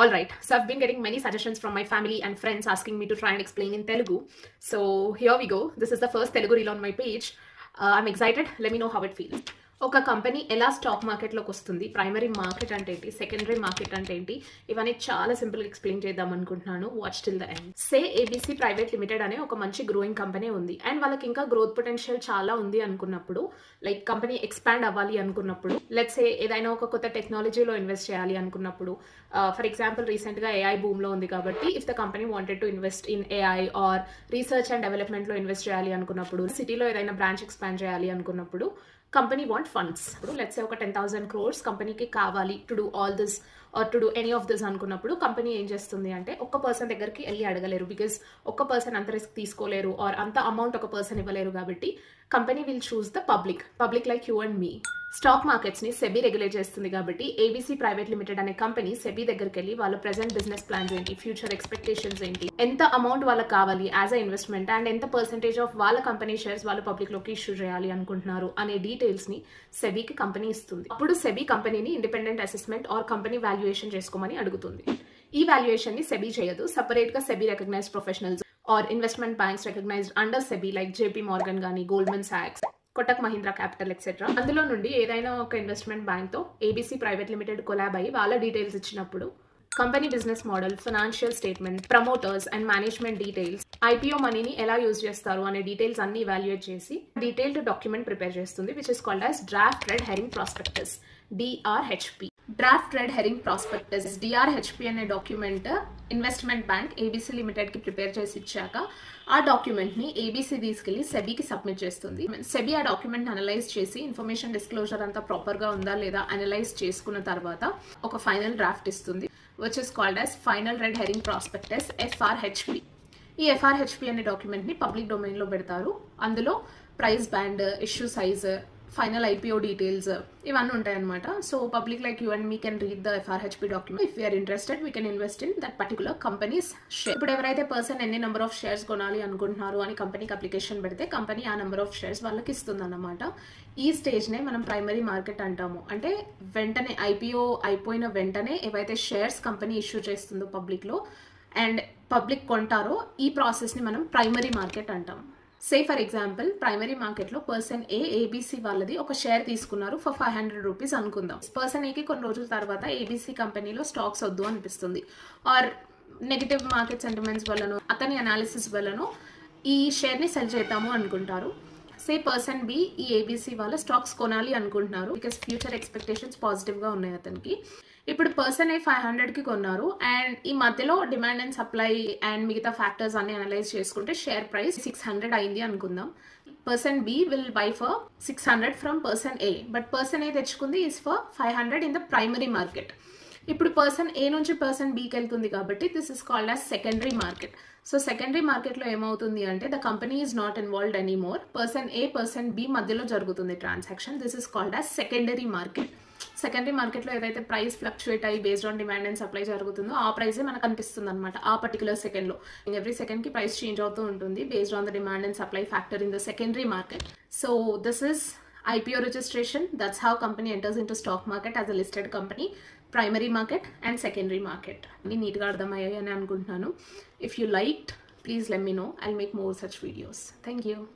All right, so I've been getting many suggestions from my family and friends asking me to try and explain in Telugu. So here we go. This is the first Telugu reel on my page. I'm excited. Let me know how it feels. ఒక company ఎలా stock మార్కెట్లోకి వస్తుంది, primary market అంటే ఏంటి, secondary market అంటే ఏంటి, ఇవన్నీ చాలా సింపుల్గా ఎక్స్ప్లెయిన్ చేద్దాం అనుకుంటున్నాను. Watch till the end. Say ABC private limited అనే ఒక మంచి గ్రోయింగ్ కంపెనీ ఉంది అండ్ వాళ్ళకి ఇంకా గ్రోత్ పొటెన్షియల్ చాలా ఉంది అనుకున్నప్పుడు, లైక్ కంపెనీ ఎక్స్పాండ్ అవ్వాలి అనుకున్నప్పుడు, లెట్స్ సే ఏదైనా ఒక కొత్త టెక్నాలజీలో ఇన్వెస్ట్ చేయాలి అనుకున్నప్పుడు, ఫర్ ఎగ్జాంపుల్ రీసెంట్గా ఏఐ బూమ్లో ఉంది కాబట్టి if the company wanted to invest in AI or research and డెవలప్మెంట్లో ఇన్వెస్ట్ చేయాలి అనుకున్నప్పుడు, సిటీలో ఏదైనా బ్రాంచ్ ఎక్స్పాండ్ చేయాలి అనుకున్నప్పుడు, కంపెనీ వాంట్ ఫండ్స్. ఇప్పుడు లెట్స్ సే ఒక 10,000 crores కంపెనీకి కావాలి to do all this or to do any of this అనుకున్నప్పుడు, కంపెనీ ఏం చేస్తుంది అంటే ఒక్క పర్సన్ దగ్గరికి వెళ్ళి అడగలేరు, బికాస్ ఒక్క పర్సన్ అంత రిస్క్ తీసుకోలేరు ఆర్ అంత అమౌంట్ ఒక పర్సన్ ఇవ్వలేరు. కాబట్టి company will choose the public like you and me. Stock మార్కెట్స్ని సెబీ రెగ్యులేట్ చేస్తుంది కాబట్టి ఏబీసీ ప్రైవేట్ లిమిటెడ్ అనే కంపెనీ సెబీ దగ్గరికి వెళ్ళి వాళ్ళ ప్రెసెంట్ బిజినెస్ ప్లాన్స్ ఏంటి, ఫ్యూచర్ ఎక్స్పెక్టేషన్స్ ఏంటి, ఎంత అమౌంట్ వాళ్ళకి కావాలి యాజ్ అ ఇన్వెస్ట్మెంట్ అండ్ ఎంత పర్సెంటేజ్ ఆఫ్ వాళ్ళ కంపెనీ షేర్స్ వాళ్ళు పబ్లిక్లోకి ఇష్యూ చేయాలి అనుకుంటున్నారు అనే డీటెయిల్స్ని సెబీకి కంపెనీ ఇస్తుంది. అప్పుడు సెబీ కంపెనీని independent assessment or company valuation చేసుకోమని అడుగుతుంది. ఈ వాల్యుయేషన్ని సెబీ చేయదు, సపరేట్గా SEBI recognised professionals or investment banks recognised under SEBI like JP Morgan కానీ, గోల్డ్మన్ సాక్స్, కొటక్ మహీంద్రా క్యాపిటల్ ఎక్సెట్రా, అందులో నుండి ఏదైనా ఒక ఇన్వెస్ట్మెంట్ బ్యాంక్తో ఏబీసీ ప్రైవేట్ లిమిటెడ్ కొలాబ్ అయ్యి వాళ్ళ డీటెయిల్స్ ఇచ్చినప్పుడు company business model, financial statement, promoters and management details, IPO మనీని ఎలా యూజ్ చేస్తారు అనే డీటెయిల్స్ అన్ని ఇవాల్యుయేట్ చేసి డీటెయిల్డ్ డాక్యుమెంట్ ప్రిపేర్ చేస్తుంది, which is called as draft red herring prospectus, DRHP. Draft red herring prospectus DRHP అనే document investment bank ABC లిమిటెడ్కి prepare చేసి ఇచ్చాక ఆ డాక్యుమెంట్ని ఏబీసీ తీసుకెళ్లి సెబీకి సబ్మిట్ చేస్తుంది. సెబీ ఆ డాక్యుమెంట్ అనలైజ్ చేసి ఇన్ఫర్మేషన్ డిస్క్లోజర్ అంతా ప్రాపర్గా ఉందా లేదా అనలైజ్ చేసుకున్న తర్వాత ఒక ఫైనల్ డ్రాఫ్ట్ ఇస్తుంది, which is called as final red herring prospectus FRHP. ఈ FRHP అనే డాక్యుమెంట్ని పబ్లిక్ డొమైన్లో పెడతారు. అందులో price band, issue size, final IPO details ఇవన్నీ ఉంటాయన్నమాట. So public like you and me can read the FRHP document. If you're interested we can invest in that particular companies share. ఇప్పుడు ఎవరైతే person ఎన్ని number of shares కొనాలి అనుకుంటున్నారు అని కంపెనీకి application పెడితే కంపెనీ ఆ నెంబర్ ఆఫ్ షేర్స్ వాళ్ళకి ఇస్తుంది అన్నమాట. ఈ స్టేజ్నే మనం ప్రైమరీ మార్కెట్ అంటాము. అంటే వెంటనే ఐపీఓ అయిపోయిన వెంటనే ఏవైతే షేర్స్ కంపెనీ ఇష్యూ చేస్తుందో పబ్లిక్లో అండ్ పబ్లిక్ కొంటారో ఈ ప్రాసెస్ని మనం ప్రైమరీ మార్కెట్ అంటాం. సే ఫర్ ఎగ్జాంపుల్ ప్రైమరీ మార్కెట్లో పర్సన్ ఏబీసీ వాళ్ళది ఒక షేర్ తీసుకున్నారు ఫర్ 500 రూపీస్ అనుకుందాం. పర్సన్ ఏకి కొన్ని రోజుల తర్వాత ఏబీసీ కంపెనీలో స్టాక్స్ వద్దు అనిపిస్తుంది ఆర్ నెగిటివ్ మార్కెట్ సెంటిమెంట్స్ వల్లనో అతని అనాలిసిస్ వల్లనో ఈ షేర్ని సెల్ చేద్దాము అనుకుంటారు. సే పర్సన్ బి ఈ ఏబీసీ వాళ్ళ స్టాక్స్ కొనాలి అనుకుంటున్నారు బికాస్ ఫ్యూచర్ ఎక్స్పెక్టేషన్స్ పాజిటివ్గా ఉన్నాయి అతనికి. ఇప్పుడు పర్సన్ 500కి కొన్నారు అండ్ ఈ మధ్యలో డిమాండ్ అండ్ సప్లై అండ్ మిగతా ఫ్యాక్టర్స్ అన్ని అనలైజ్ చేసుకుంటే షేర్ ప్రైస్ 600 అయింది అనుకుందాం. Person B will buy for 600 from person A, but person A తెచ్చుకుంది is for 500 in the primary market. ఇప్పుడు పర్సన్ ఏ నుంచి పర్సన్ బికి వెళ్తుంది కాబట్టి this is called as secondary market. So secondary మార్కెట్లో ఏమవుతుంది అంటే the company is not involved anymore, person A person B మధ్యలో జరుగుతుంది transaction. This is called as secondary market. Secondary మార్కెట్లో ఏదైతే ప్రైస్ ఫ్లక్చువేట్ అయ్యి based on demand and supply జరుగుతుందో ఆ ప్రైసే మనకు అనిపిస్తుంది అనమాట ఆ పర్టికులర్ సెకండ్లో. ఎవ్రీ సెకండ్కి ప్రైస్ చేంజ్ అవుతూ ఉంటుంది based on the demand and supply factor in the secondary market. So this is IPO registration. That's how company enters into stock market as a listed company, primary market and secondary market. Neat ga ardhamayyani ani anukuntunnanu. If you liked, please let me know. I'll make more such videos. Thank you.